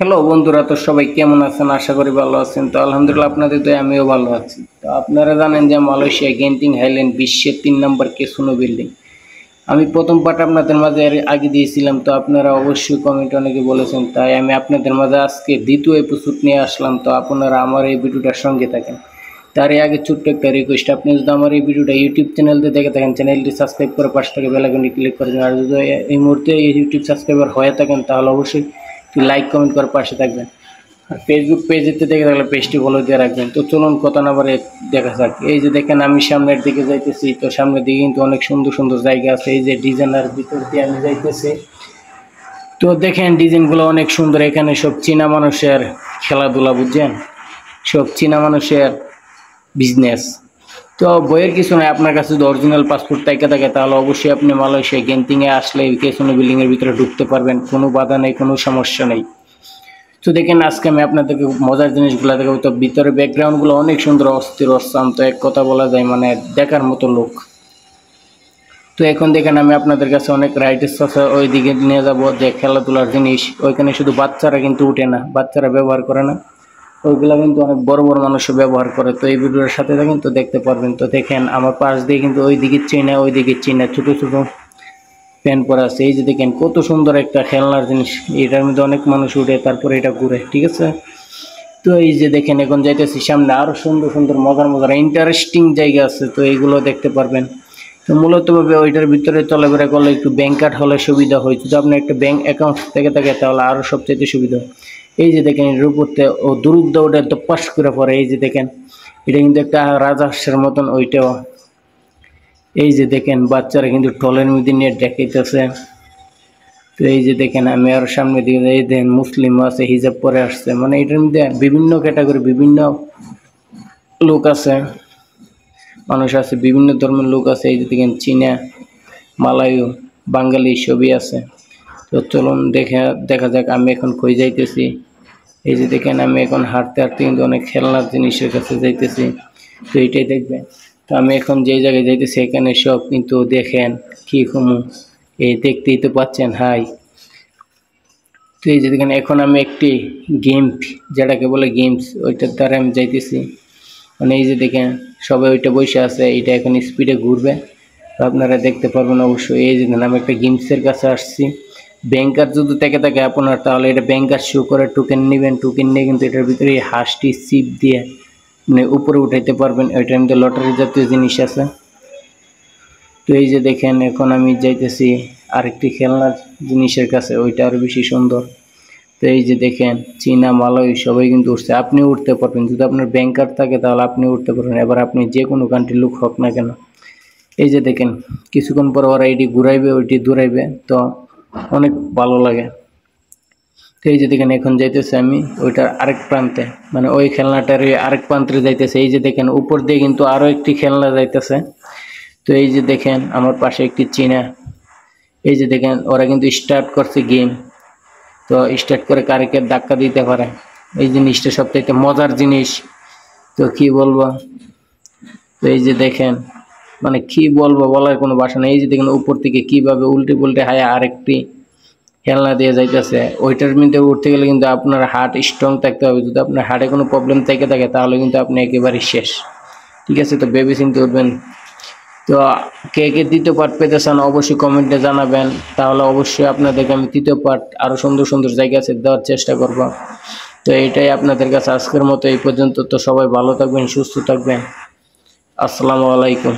Hello বন্ধুরা, তো সবাই কেমন আছেন? আশা করি ভালো আছেন। তো আলহামদুলিল্লাহ আপনাদের তো আমিও ভালো আছি। তো আপনারা জানেন যে মালয়েশিয়া গেন্টিং হাইল্যান্ড বিশ্বের 3 নম্বর ক্যাসিনো বিল্ডিং। আমি প্রথম পার্ট আপনাদের মাঝে এর আগে দিয়েছিলাম, তো আপনারা অবশ্যই কমেন্ট অনেকে বলেছেন, তাই আমি আপনাদের মাঝে আজকে দ্বিতীয় এপিসোড নিয়ে আসলাম। তো আপনারা আমার এই ভিডিওটার সঙ্গে থাকেন। তার আগে ছোট্ট একটা রিকোয়েস্ট, আপনি যদি আমার এই ভিডিওটা ইউটিউব চ্যানেলতে দেখে থাকেন, চ্যানেলটি সাবস্ক্রাইব করে পাশে থেকে বেল আইকনটি ক্লিক করে দিন। আর যদি এই মুহূর্তে ইউটিউব সাবস্ক্রাইবার হয়ে থাকেন তাহলে অবশ্যই লাইক কমেন্ট করে পাশে থাকবেন। আর ফেসবুক পেজেতে দেখে থাকলে পেজটি ফলো দিয়ে রাখবেন। তো চলুন কথা না বলে দেখা যাক। এই যে দেখেন আমি সামনের দিকে যাইতেছি, তো সামনের দিকে কিন্তু অনেক সুন্দর সুন্দর জায়গা আছে। এই যে ডিজাইনার ভিতর দিয়ে আমি যাইতেছি, তো দেখেন ডিজাইনগুলো অনেক সুন্দর। এখানে সব চীনা মানুষের খেলাধুলা, বুঝছেন, সব চীনা মানুষের বিজনেস। তো বইয়ের কিছু নয়, আপনার কাছে যদি অরিজিনাল পাসপোর্ট থাকে তাহলে অবশ্যই আপনি মালয়েশিয়া গেন্টিংয়ে আসলে এই ক্যাসিনো বিল্ডিংয়ের ভিতরে ঢুকতে পারবেন, কোনো বাধা নেই, কোনো সমস্যা নেই। তো দেখেন আজকে আমি আপনাদেরকে মজার জিনিসগুলো দেখাবো। তো ভিতরে ব্যাকগ্রাউন্ডগুলো অনেক সুন্দর, অস্থির অশান্ত, এক কথা বলা যায় মানে দেখার মতো লোক। তো এখন দেখেন আমি আপনাদের কাছে অনেক রাইডস আছে, ওই দিকে নিয়ে যাব যে খেলাধুলার জিনিস। ওইখানে শুধু বাচ্চারা কিন্তু উঠে না, বাচ্চারা ব্যবহার করে না, ওইগুলো কিন্তু অনেক বড় বড় মানুষও ব্যবহার করে। তো এই ভিডিওর সাথে থাকেন তো দেখতে পারবেন। তো দেখেন আমার পাশ দিয়ে কিন্তু ওই দিকে চীনা, ওই দিকে চীনা, ছোটো ছোটো প্যান্ট পরা আছে। এই যে দেখেন কত সুন্দর একটা খেলনার জিনিস, এটার মধ্যে অনেক মানুষ উঠে তারপরে এটা ঘুরে, ঠিক আছে। তো এই যে দেখেন এখন যাইতেছি সামনে, আরও সুন্দর সুন্দর মজার মজার ইন্টারেস্টিং জায়গা আছে, তো এইগুলো দেখতে পারবেন। তো মূলত ভাবে ওইটার ভিতরে চলাফেরা করলে একটু ব্যাংক কার্ড হলে সুবিধা হয়, যদি আপনার একটা ব্যাংক অ্যাকাউন্ট থেকে থাকে তাহলে আরও সবচেয়ে সুবিধা হয়। এই যে দেখেন এর উপরতে ও দুরুদ্দ ওটা দপ্পাস করে পড়ে। এই যে দেখেন এটা কিন্তু একটা রাজহাঁসের মতন ওইটাও। এই যে দেখেন বাচ্চারা কিন্তু টলের মধ্যে নিয়ে দেখাইতেছে। তো এই যে দেখেন আমি আর সামনে দিকে এই দেখেন মুসলিম আছে, হিজাব পরে আসছে, মানে এটার মধ্যে বিভিন্ন ক্যাটাগরি, বিভিন্ন লোক আছে, মানুষ আছে, বিভিন্ন ধর্মের লোক আছে। এই যে দেখেন চীনা, মালায়ু, বাঙালি সবই আছে। তো চলুন দেখা যাক আমি এখন কই যাইতেছি। এই যে দেখেন আমি এখন হাঁটতে হাঁটতে কিন্তু অনেক খেলনার জিনিসের কাছে যাইতেছি, তো এইটাই দেখবেন। তো আমি এখন যেই জায়গায় যাইতেছি এখানে সব কিন্তু দেখেন কি কমু, এই দেখতেই তো পাচ্ছেন। হাই, তো এই যে দেখেন এখন আমি একটি গেম, যেটাকে বলে গেমস, ওইটার দ্বারা আমি যাইতেছি। মানে এই যে দেখেন সবাই ওইটা বসে আছে, এইটা এখন স্পিডে ঘুরবে, তো আপনারা দেখতে পারবেন অবশ্যই। এই যে আমি একটা গেমসের কাছে আসছি। ব্যাংকার যদি থাকে আপনার, তাহলে এটা ব্যাংকার শো করে টোকেন নেবেন, টোকেন নিয়ে কিন্তু এটার ভিতরে এই হাঁসটি চিপ দিয়ে মানে উপরে উঠাইতে পারবেন। ওইটার মধ্যে লটারি জাতীয় জিনিস আছে। তো এই যে দেখেন এখন আমি যাইতেছি আরেকটি খেলনার জিনিসের কাছে, ওইটা আরও বেশি সুন্দর। তো এই যে দেখেন চীনা, মালয় সবাই কিন্তু উঠছে, আপনিও উঠতে পারবেন, যদি আপনার ব্যাংক কার্ড থাকে তাহলে আপনি উঠতে পারবেন। এবার আপনি যে কোনো কান্ট্রির লোক হোক না কেন। এই যে দেখেন কিছুক্ষণ পর ওরা এটি ঘুরাইবে, ওইটি দৌড়াইবে, তো অনেক ভালো লাগে। তো এই যে দেখেন এখন যাইতেছে আমি ওইটার আরেক প্রান্তে, মানে ওই খেলনাটার আরেক প্রান্তে যাইতেছে। এই যে দেখেন উপর দিয়ে কিন্তু আরও একটি খেলনা যাইতেছে। তো এই যে দেখেন আমার পাশে একটি চীনা, এই যে দেখেন ওরা কিন্তু স্টার্ট করছে গেম। তো স্টার্ট করে কারেকে ধাক্কা দিতে পারে, এই জিনিসটা সবথেকে মজার জিনিস। তো কি বলবো, তো এই যে দেখেন মানে কি বলবো, বলার কোনো ভাষা নেই। এই যে দেখেন উপর থেকে কিভাবে উল্টে পুল্টে হায়া আরেকটি খেলনা দিয়ে যাইতেছে। ওইটার মধ্যে উঠতে গেলে কিন্তু আপনার হার্ট স্ট্রং থাকতে হবে, যদি আপনার হার্টে কোনো প্রবলেম থাকে তাহলে কিন্তু আপনি একেবারে শেষ, ঠিক আছে। তো ভেবে চিন্তে উঠবেন। তো কে কে তৃতীয় পার্ট পেতে চান অবশ্যই কমেন্টে জানাবেন, তাহলে অবশ্যই আপনাদেরকে আমি তৃতীয় পার্ট আরও সুন্দর সুন্দর জায়গা আছে দেওয়ার চেষ্টা করব। তো এটাই আপনাদের কাছে আজকের মতো এই পর্যন্ত। তো সবাই ভালো থাকবেন, সুস্থ থাকবেন। আসসালামু আলাইকুম।